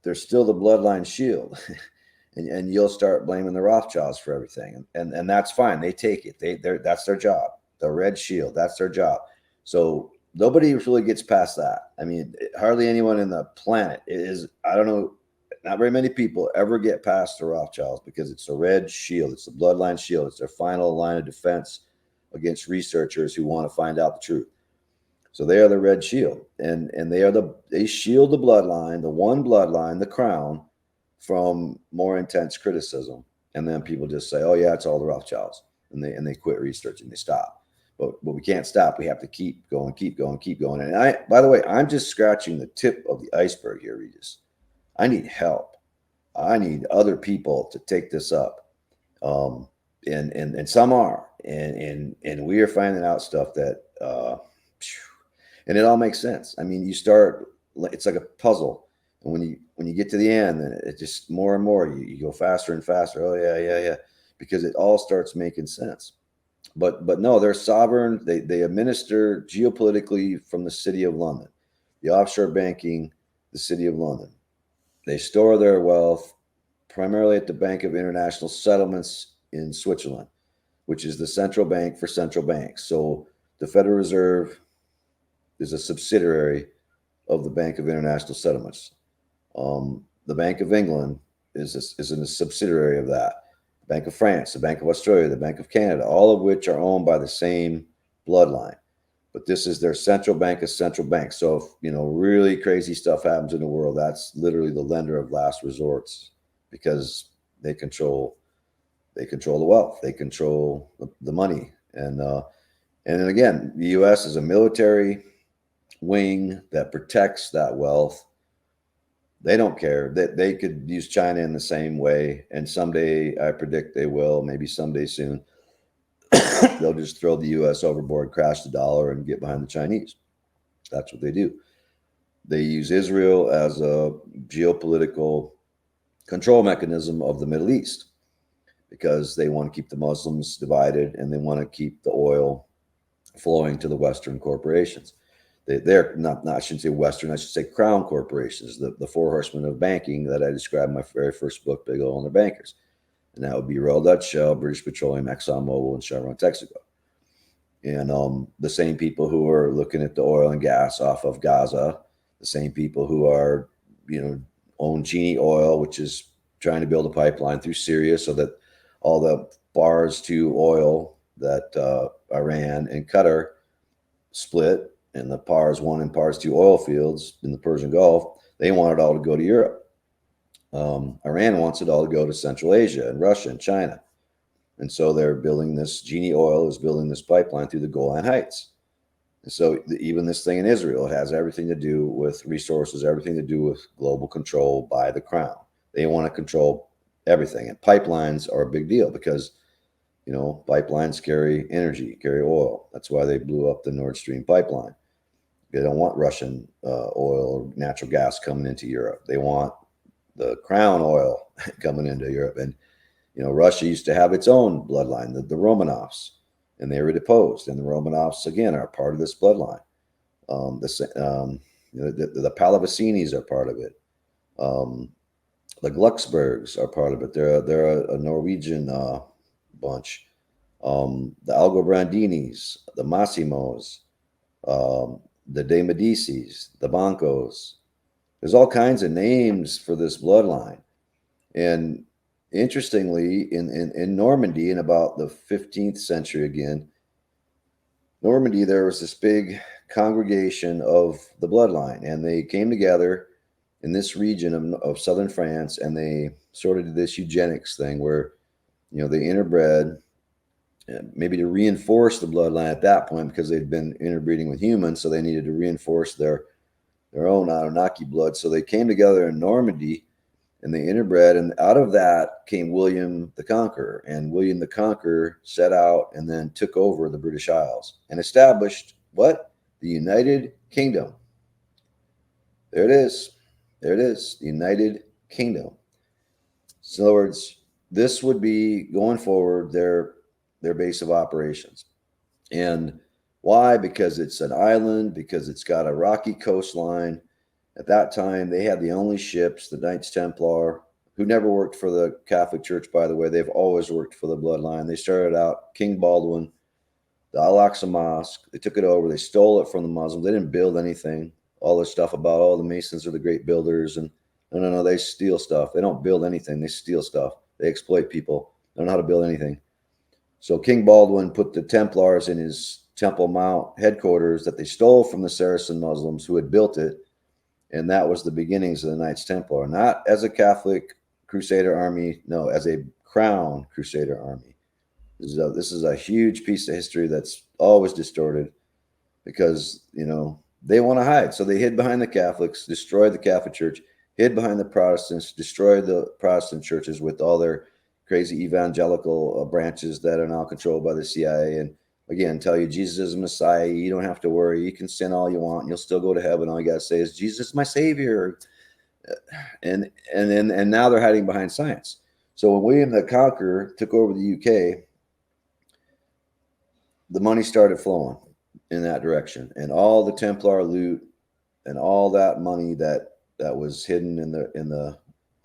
they're still the bloodline shield. and you'll start blaming the Rothschilds for everything. And that's fine. They take it. That's their job. The Red Shield, that's their job. So nobody really gets past that. I mean, hardly anyone in the planet is, I don't know, not very many people ever get past the Rothschilds because it's a Red Shield. It's the bloodline shield. It's their final line of defense against researchers who want to find out the truth. So they are the Red Shield, and they shield the bloodline, the one bloodline, the crown, from more intense criticism. And then people just say, oh yeah, it's all the Rothschilds, and they quit researching. They stop. But we can't stop. We have to keep going. And by the way, I'm just scratching the tip of the iceberg here, Regis. I need help. I need other people to take this up. And some are. And we are finding out stuff that, and it all makes sense. I mean, it's like a puzzle. And when you get to the end, it just more and more, you go faster and faster. Oh, yeah. Because it all starts making sense. But no, they're sovereign. They administer geopolitically from the City of London, the offshore banking, the City of London. They store their wealth primarily at the Bank of International Settlements in Switzerland, which is the central bank for central banks. So the Federal Reserve is a subsidiary of the Bank of International Settlements. The Bank of England is a subsidiary of that. The Bank of France, the Bank of Australia, the Bank of Canada, all of which are owned by the same bloodline. But this is their central bank of central banks. So if, really crazy stuff happens in the world, that's literally the lender of last resorts, because they control the wealth, they control the money. And then again, the U.S. is a military wing that protects that wealth. They don't care. They could use China in the same way. And someday, I predict they will, maybe someday soon, they'll just throw the U.S. overboard, crash the dollar, and get behind the Chinese. That's what they do. They use Israel as a geopolitical control mechanism of the Middle East, because they want to keep the Muslims divided, and they want to keep the oil flowing to the Western corporations. They're not, I shouldn't say Western, I should say Crown corporations, the four horsemen of banking that I described in my very first book, Big Oil and Their Bankers. And that would be Royal Dutch Shell, British Petroleum, ExxonMobil, and Chevron Texaco. And the same people who are looking at the oil and gas off of Gaza, the same people who are, own Genie Oil, which is trying to build a pipeline through Syria so that all the bars to oil that Iran and Qatar split, and the Pars 1 and Pars 2 oil fields in the Persian Gulf, they want it all to go to Europe. Iran wants it all to go to Central Asia and Russia and China. And so they're building this, Genie Oil is building this pipeline through the Golan Heights. And so even this thing in Israel, it has everything to do with resources, everything to do with global control by the crown. They want to control everything. And pipelines are a big deal because, pipelines carry energy, carry oil. That's why they blew up the Nord Stream pipeline. They don't want Russian oil or natural gas coming into Europe. They want the crown oil coming into Europe. And, Russia used to have its own bloodline, the Romanovs, and they were deposed. And the Romanovs, again, are part of this bloodline. The Pallavicinis are part of it. The Glucksbergs are part of it. They're a Norwegian bunch. The Algobrandinis, the Massimos, the De Medicis, the Bancos. There's all kinds of names for this bloodline. And interestingly, in Normandy, in about the 15th century again, Normandy, there was this big congregation of the bloodline, and they came together in this region of southern France, and they sort of did this eugenics thing where, they interbred, maybe to reinforce the bloodline at that point because they'd been interbreeding with humans, so they needed to reinforce their own Anunnaki blood. So they came together in Normandy and they interbred, and out of that came William the Conqueror. And William the Conqueror set out and then took over the British Isles and established what? The United Kingdom. There it is. There it is. The United Kingdom. So in other words, this would be going forward their base of operations. And why? Because it's an island, because it's got a rocky coastline. At that time, they had the only ships, the Knights Templar, who never worked for the Catholic Church, by the way. They've always worked for the bloodline. They started out, King Baldwin, the Al-Aqsa Mosque. They took it over. They stole it from the Muslims. They didn't build anything. All this stuff about, the Masons are the great builders. And no, they steal stuff. They don't build anything. They steal stuff. They exploit people. They don't know how to build anything. So King Baldwin put the Templars in his Temple Mount headquarters that they stole from the Saracen Muslims who had built it. And that was the beginnings of the Knights Templar, not as a Catholic Crusader army, no, as a Crown Crusader army. This is a huge piece of history that's always distorted because, they want to hide. So they hid behind the Catholics, destroyed the Catholic Church, hid behind the Protestants, destroyed the Protestant churches with all their crazy evangelical branches that are now controlled by the CIA. And again, tell you Jesus is Messiah. You don't have to worry. You can sin all you want. And you'll still go to heaven. All you got to say is Jesus is my Savior. And now they're hiding behind science. So when William the Conqueror took over the UK, the money started flowing in that direction, and all the Templar loot and all that money that was hidden in the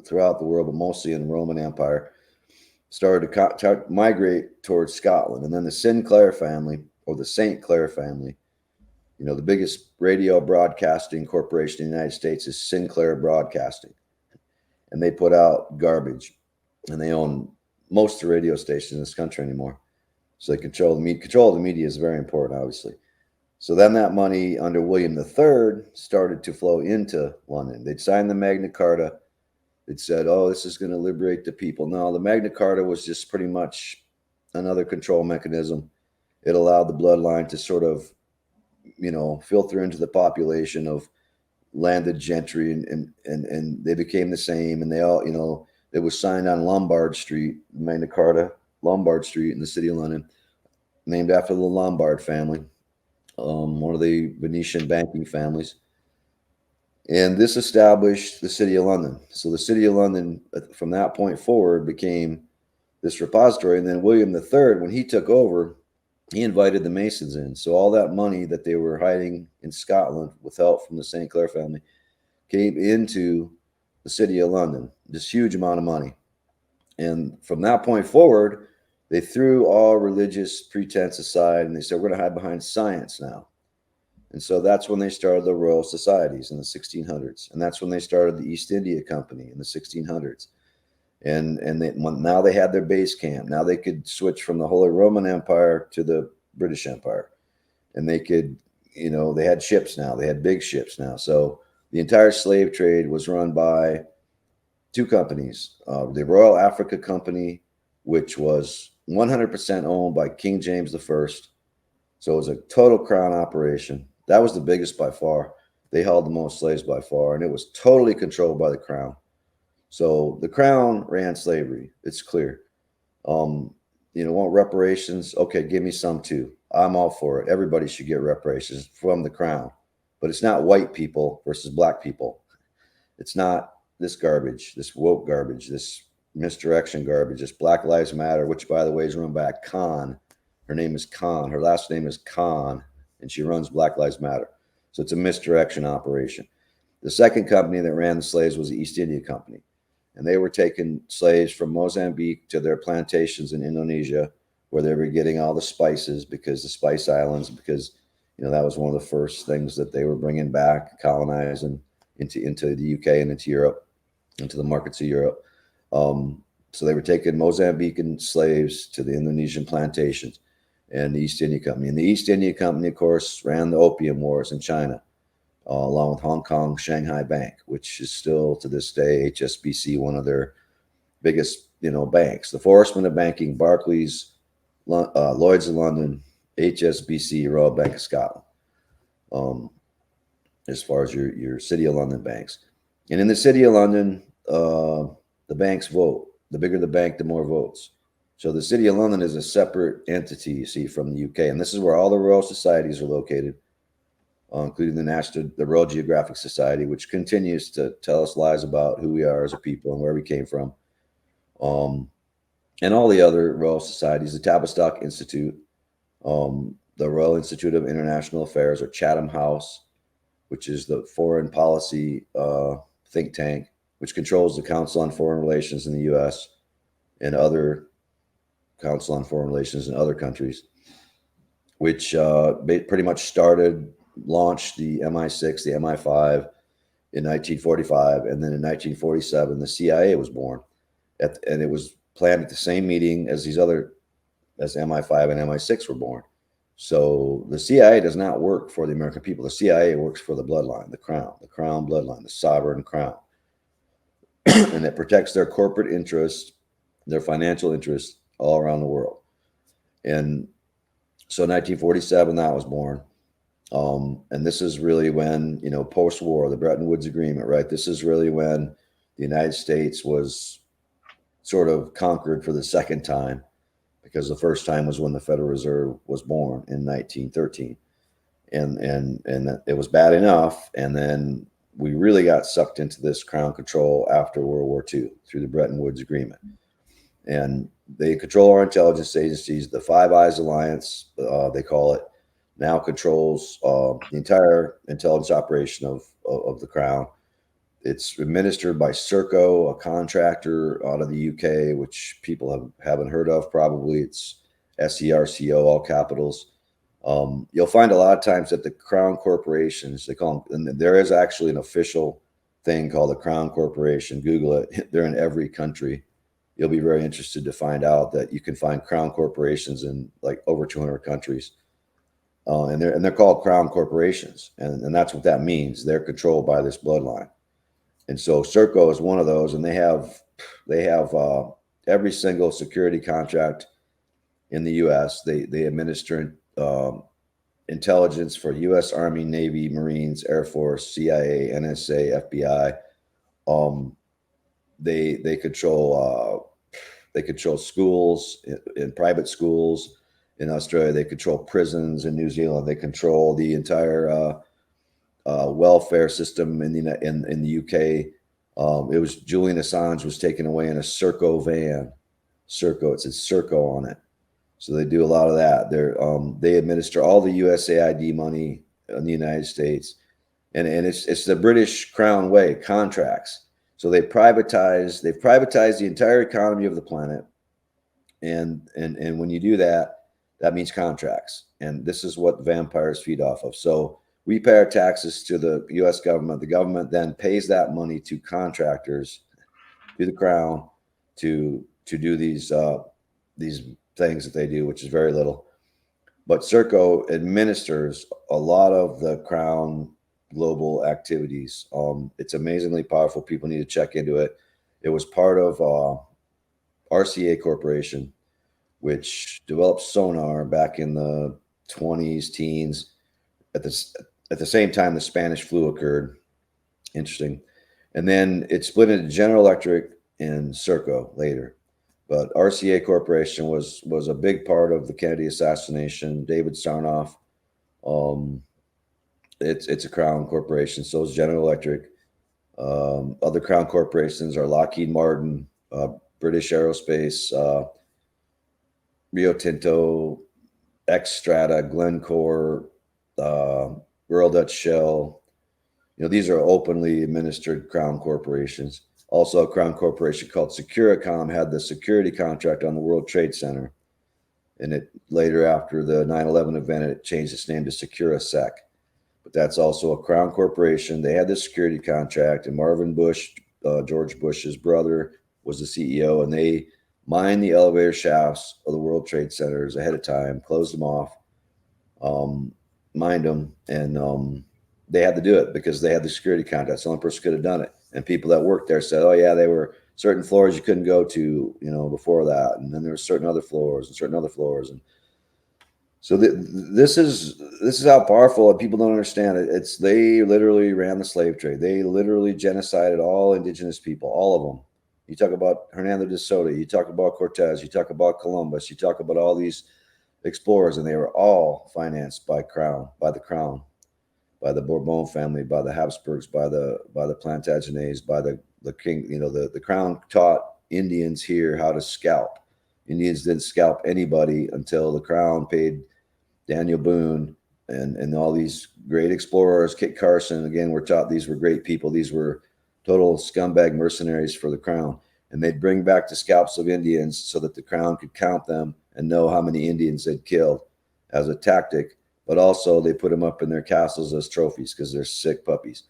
throughout the world, but mostly in the Roman Empire, started to migrate towards Scotland. And then the Sinclair family, or the St. Clair family, the biggest radio broadcasting corporation in the United States is Sinclair Broadcasting. And they put out garbage. And they own most of the radio stations in this country anymore. So they control the media. Control of the media is very important, obviously. So then that money under William III started to flow into London. They'd signed the Magna Carta. It said, this is going to liberate the people. No, the Magna Carta was just pretty much another control mechanism. It allowed the bloodline to sort of, filter into the population of landed gentry, and they became the same. And they all, it was signed on Lombard Street, Magna Carta, Lombard Street in the city of London, named after the Lombard family, one of the Venetian banking families. And this established the City of London. So the City of London, from that point forward, became this repository. And then William III, when he took over, he invited the Masons in. So all that money that they were hiding in Scotland with help from the St. Clair family came into the City of London, this huge amount of money. And from that point forward, they threw all religious pretense aside and they said, we're going to hide behind science now. And so that's when they started the Royal Societies in the 1600s. And that's when they started the East India Company in the 1600s. And now they had their base camp. Now they could switch from the Holy Roman Empire to the British Empire. And they could, they had ships now. They had big ships now. So the entire slave trade was run by two companies. The Royal Africa Company, which was 100% owned by King James I. So it was a total crown operation. That was the biggest by far. They held the most slaves by far, and it was totally controlled by the crown. So the crown ran slavery. It's clear. Want reparations? Okay, give me some too. I'm all for it. Everybody should get reparations from the crown. But it's not white people versus black people. It's not this garbage, this woke garbage, this misdirection garbage, this Black Lives Matter, which, by the way, is run by a Khan. Her name is Khan. Her last name is Khan, and she runs Black Lives Matter. So it's a misdirection operation. The second company that ran the slaves was the East India Company, and they were taking slaves from Mozambique to their plantations in Indonesia, where they were getting all the spices, because the Spice Islands, because that was one of the first things that they were bringing back, colonizing into the UK and into Europe, into the markets of Europe. So they were taking Mozambican slaves to the Indonesian plantations and the East India Company. And the East India Company, of course, ran the Opium Wars in China, along with Hong Kong Shanghai Bank, which is still to this day HSBC, one of their biggest banks. The Four Horsemen of Banking: Barclays, Lloyd's of London, HSBC, Royal Bank of Scotland. As far as your City of London banks, and in the City of London, the banks vote. The bigger the bank, the more votes. So the City of London is a separate entity, you see, from the UK, and this is where all the Royal Societies are located, including the Royal Geographic Society, which continues to tell us lies about who we are as a people and where we came from. And all the other Royal Societies, the Tavistock Institute, the Royal Institute of International Affairs, or Chatham House, which is the foreign policy think tank, which controls the Council on Foreign Relations in the U.S. and other Council on Foreign Relations in other countries, which pretty much launched the MI6, the MI5 in 1945. And then in 1947, the CIA was born. And it was planned at the same meeting as MI5 and MI6 were born. So the CIA does not work for the American people. The CIA works for the bloodline, the crown bloodline, the sovereign crown. And it protects their corporate interests, their financial interests all around the world. And so 1947, that was born. And this is really when, post-war, the Bretton Woods Agreement, right? This is really when the United States was sort of conquered for the second time, because the first time was when the Federal Reserve was born in 1913. And it was bad enough. And then we really got sucked into this crown control after World War II through the Bretton Woods Agreement. And they control our intelligence agencies. The Five Eyes Alliance, they call it, now controls the entire intelligence operation of the crown. It's administered by Serco, a contractor out of the UK, which people haven't heard of probably. It's SERCO, all capitals. You'll find a lot of times that the crown corporations, they call them, and there is actually an official thing called the Crown Corporation. Google it. They're in every country. You'll be very interested to find out that you can find crown corporations in like over 200 countries. And they're called crown corporations. And that's what that means. They're controlled by this bloodline. And so Serco is one of those, and they have every single security contract in the U.S. They administer intelligence for U.S. Army, Navy, Marines, Air Force, CIA, NSA, FBI. They control schools in private schools in Australia. They control prisons in New Zealand. They control the entire welfare system in the UK. It was Julian Assange was taken away in a Serco van. Serco, it says Serco on it. So they do a lot of that. They administer all the USAID money in the United States, and it's the British Crown way, contracts. So they've privatized the entire economy of the planet, and when you do that, that means contracts, and this is what vampires feed off of. So we pay our taxes to the U.S. government. The government then pays that money to contractors, to the crown, to do these things that they do, which is very little. But Serco administers a lot of the crown global activities. It's amazingly powerful. People need to check into it. It was part of RCA Corporation, which developed sonar back in the 20s, teens. At the same time, the Spanish flu occurred. Interesting. And then it split into General Electric and Serco later. But RCA Corporation was a big part of the Kennedy assassination. David Sarnoff. It's a crown corporation. So is General Electric. Other crown corporations are Lockheed Martin, British Aerospace, Rio Tinto, Xstrata, Glencore, Royal Dutch Shell. These are openly administered crown corporations. Also, a crown corporation called Securicom had the security contract on the World Trade Center. And it later, after the 9/11 event, it changed its name to SecuraSec. But that's also a crown corporation. They had the security contract, and Marvin Bush, George Bush's brother, was the CEO, and they mined the elevator shafts of the World Trade Centers ahead of time, closed them off, mined them, and they had to do it because they had the security contract. The only person could have done it. And people that worked there said, "Oh yeah, they were certain floors you couldn't go to, before that, and then there were certain other floors and certain other floors." And so this is how powerful, and people don't understand it. It's they literally ran the slave trade. They literally genocided all indigenous people, all of them. You talk about Hernando de Soto, you talk about Cortez, you talk about Columbus, you talk about all these explorers, and they were all financed by the crown, by the Bourbon family, by the Habsburgs, by the Plantagenets, by the king. The crown taught Indians here how to scalp. Indians didn't scalp anybody until the crown paid Daniel Boone and all these great explorers. Kit Carson, again, were taught these were great people. These were total scumbag mercenaries for the crown. And they'd bring back the scalps of Indians so that the crown could count them and know how many Indians they'd killed as a tactic. But also they put them up in their castles as trophies because they're sick puppies.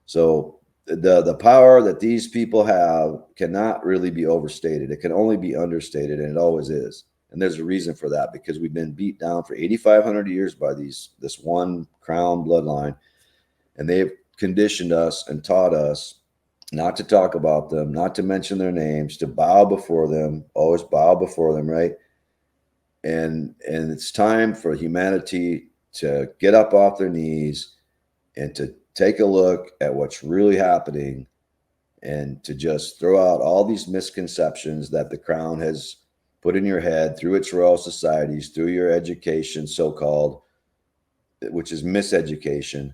So the power that these people have cannot really be overstated. It can only be understated, and it always is. And there's a reason for that, because we've been beat down for 8,500 years by this one crown bloodline, and they've conditioned us and taught us not to talk about them, not to mention their names, to bow before them, always bow before them, right? And it's time for humanity to get up off their knees and to take a look at what's really happening, and to just throw out all these misconceptions that the crown has put in your head through its royal societies, through your education, so-called, which is miseducation.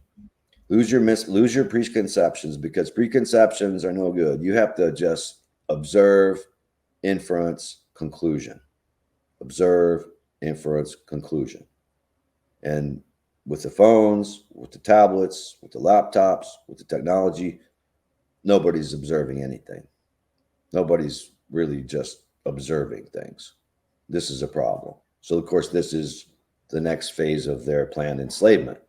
Lose your preconceptions, because preconceptions are no good. You have to just observe, inference, conclusion. Observe, inference, conclusion. And with the phones, with the tablets, with the laptops, with the technology, nobody's observing anything. Nobody's really just observing things. This is a problem. So, of course, this is the next phase of their planned enslavement,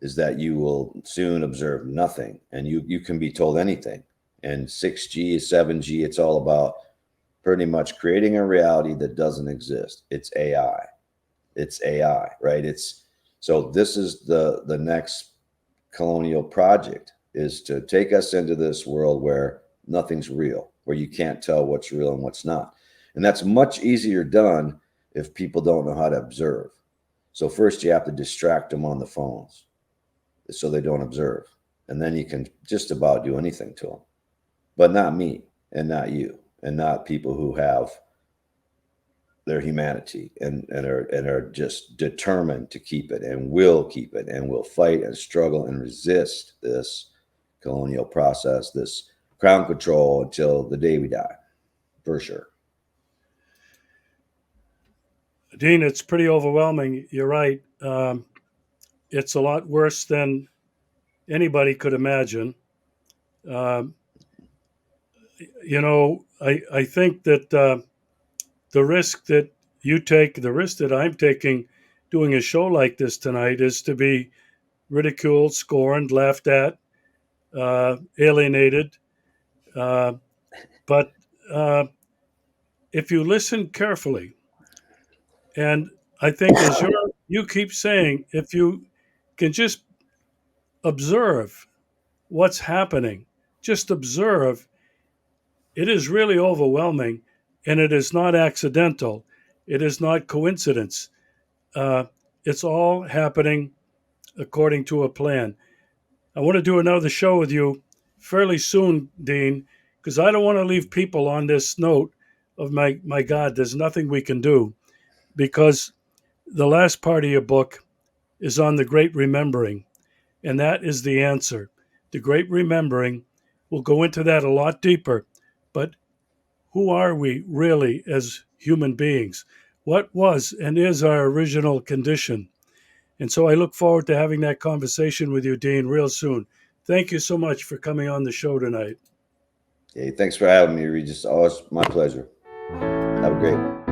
is that you will soon observe nothing, and you can be told anything. And 6G, 7G, it's all about pretty much creating a reality that doesn't exist. It's AI. It's AI, right? So this is the next colonial project, is to take us into this world where nothing's real, where you can't tell what's real and what's not. And that's much easier done if people don't know how to observe. So first you have to distract them on the phones so they don't observe. And then you can just about do anything to them. But not me, and not you, and not people who have their humanity and are just determined to keep it, and will keep it, and will fight and struggle and resist this colonial process, this crown control, until the day we die, for sure. Dean, it's pretty overwhelming. You're right. It's a lot worse than anybody could imagine. Um, I think that the risk that you take, the risk that I'm taking doing a show like this tonight, is to be ridiculed, scorned, laughed at, alienated. Uh, but if you listen carefully, and I think as you keep saying, if you can just observe what's happening, just observe, it is really overwhelming, and it is not accidental. It is not coincidence. Uh, it's all happening according to a plan. I want to do another show with you fairly soon, Dean, because I don't want to leave people on this note of my God, there's nothing we can do, because the last part of your book is on the great remembering, and that is the answer. The great remembering, we'll go into that a lot deeper, but who are we really as human beings? What was and is our original condition? And so I look forward to having that conversation with you, Dean, real soon. Thank you so much for coming on the show tonight. Hey, thanks for having me, Regis. Always my pleasure. Have a great one.